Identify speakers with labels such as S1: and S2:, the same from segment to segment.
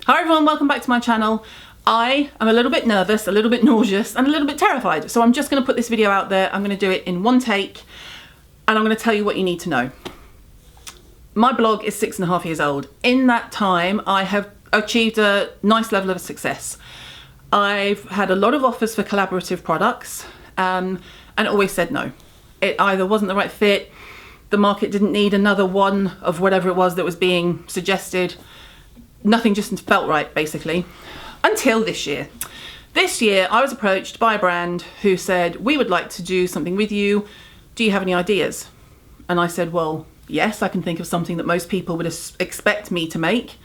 S1: Hi everyone, welcome back to my channel. I am a little bit nervous, a little bit nauseous, and a little bit terrified. So I'm just going to put this video out there. I'm going to do it in one take, and I'm going to tell you what you need to know. My blog is 6.5 years old. In that time, I have achieved a nice level of success. I've had a lot of offers for collaborative products, and always said no. It either wasn't the right fit, the market didn't need another one of whatever it was that was being suggested. Nothing just felt right, basically, until this year. This year, I was approached by a brand who said, we would like to do something with you. Do you have any ideas? And I said, well, yes, I can think of something that most people would expect me to make.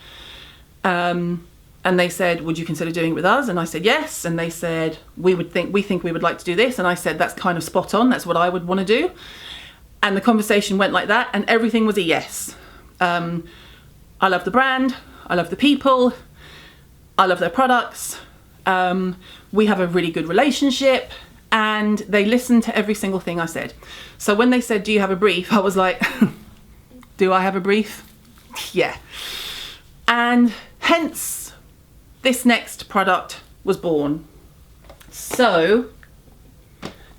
S1: And they said, would you consider doing it with us? And I said, yes. And they said, we think we would like to do this. And I said, that's kind of spot on. That's what I would want to do. And the conversation went like that, and everything was a yes. I love the brand. I love the people, I love their products, we have a really good relationship, and they listened to every single thing I said. So when they said, do you have a brief? I was like, do I have a brief? Yeah. And hence, this next product was born. So,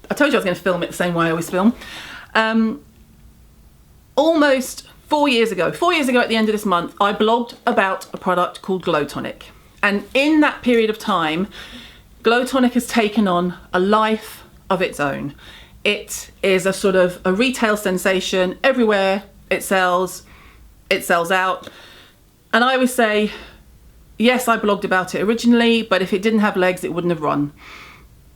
S1: I told you I was going to film it the same way I always film. Almost 4 years ago at the end of this month, I blogged about a product called Glow Tonic. And in that period of time, Glow Tonic has taken on a life of its own. It is a sort of a retail sensation. Everywhere it sells out. And I always say, yes, I blogged about it originally, but if it didn't have legs, it wouldn't have run.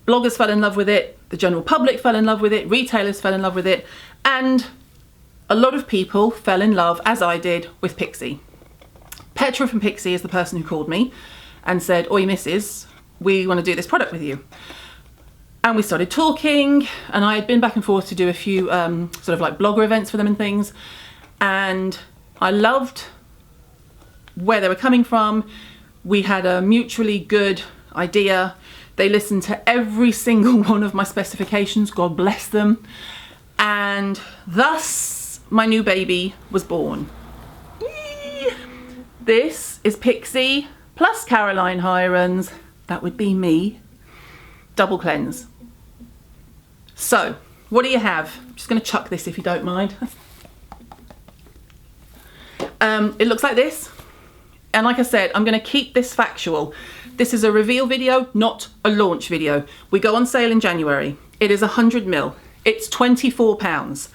S1: Bloggers fell in love with it, the general public fell in love with it, retailers fell in love with it, and a lot of people fell in love, as I did, with Pixi. Petra from Pixi is the person who called me and said, oi missus, we want to do this product with you. And we started talking, and I had been back and forth to do a few sort of like blogger events for them and things. And I loved where they were coming from. We had a mutually good idea. They listened to every single one of my specifications, God bless them. And thus, my new baby was born. Yee! This is Pixi plus Caroline Hirons. That would be me. Double cleanse. So, what do you have? I'm just going to chuck this if you don't mind. It looks like this. And like I said, I'm going to keep this factual. This is a reveal video, not a launch video. We go on sale in January. It is 100 ml. It's £24.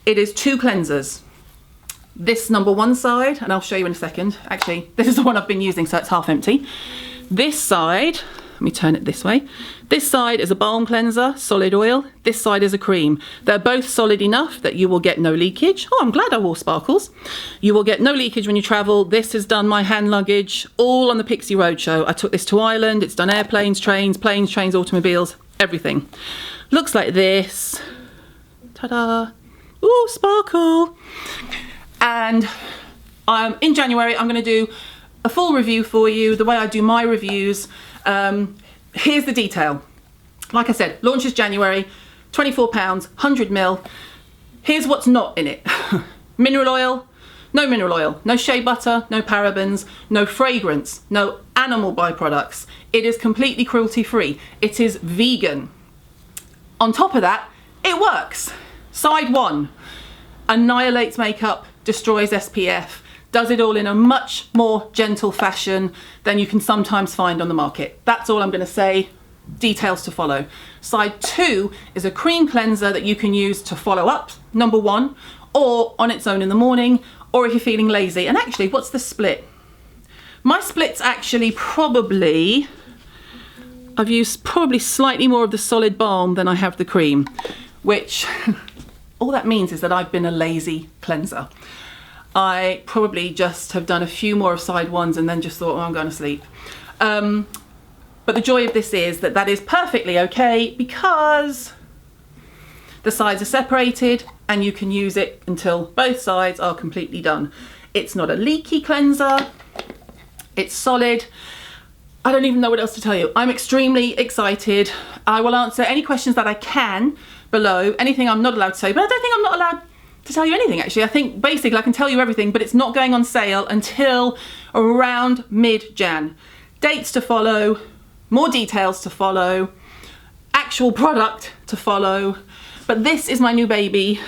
S1: It is 2 cleansers. This number one side, and I'll show you in a second. Actually, this is the one I've been using, so it's half empty. This side, let me turn it this way. This side is a balm cleanser, solid oil. This side is a cream. They're both solid enough that you will get no leakage. Oh, I'm glad I wore sparkles. You will get no leakage when you travel. This has done my hand luggage, all on the Pixi Roadshow. I took this to Ireland. It's done airplanes, trains, automobiles, everything. Looks like this. Ta-da. Ooh, sparkle. And in January, I'm going to do a full review for you, the way I do my reviews. Here's the detail. Like I said, launch is January, £24, 100 ml. Here's what's not in it. Mineral oil, no shea butter, no parabens, no fragrance, no animal byproducts. It is completely cruelty free. It is vegan. On top of that, it works. Side 1, annihilates makeup, destroys SPF, does it all in a much more gentle fashion than you can sometimes find on the market. That's all I'm going to say. Details to follow. Side 2 is a cream cleanser that you can use to follow up, number 1, or on its own in the morning, or if you're feeling lazy. And actually, what's the split? My split's actually probably, I've used probably slightly more of the solid balm than I have the cream, which all that means is that I've been a lazy cleanser. I probably just have done a few more of side 1s and then just thought, oh, I'm going to sleep. But the joy of this is that is perfectly okay, because the sides are separated and you can use it until both sides are completely done. It's not a leaky cleanser. It's solid. I don't even know what else to tell you. I'm extremely excited. I will answer any questions that I can below, anything I'm not allowed to say, but I don't think I'm not allowed to tell you anything actually. I think basically I can tell you everything, but it's not going on sale until around mid-Jan. Dates to follow, more details to follow, actual product to follow. But this is my new baby.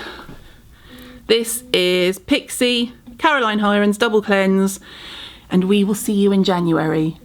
S1: This is Pixi Caroline Hirons Double Cleanse, and we will see you in January.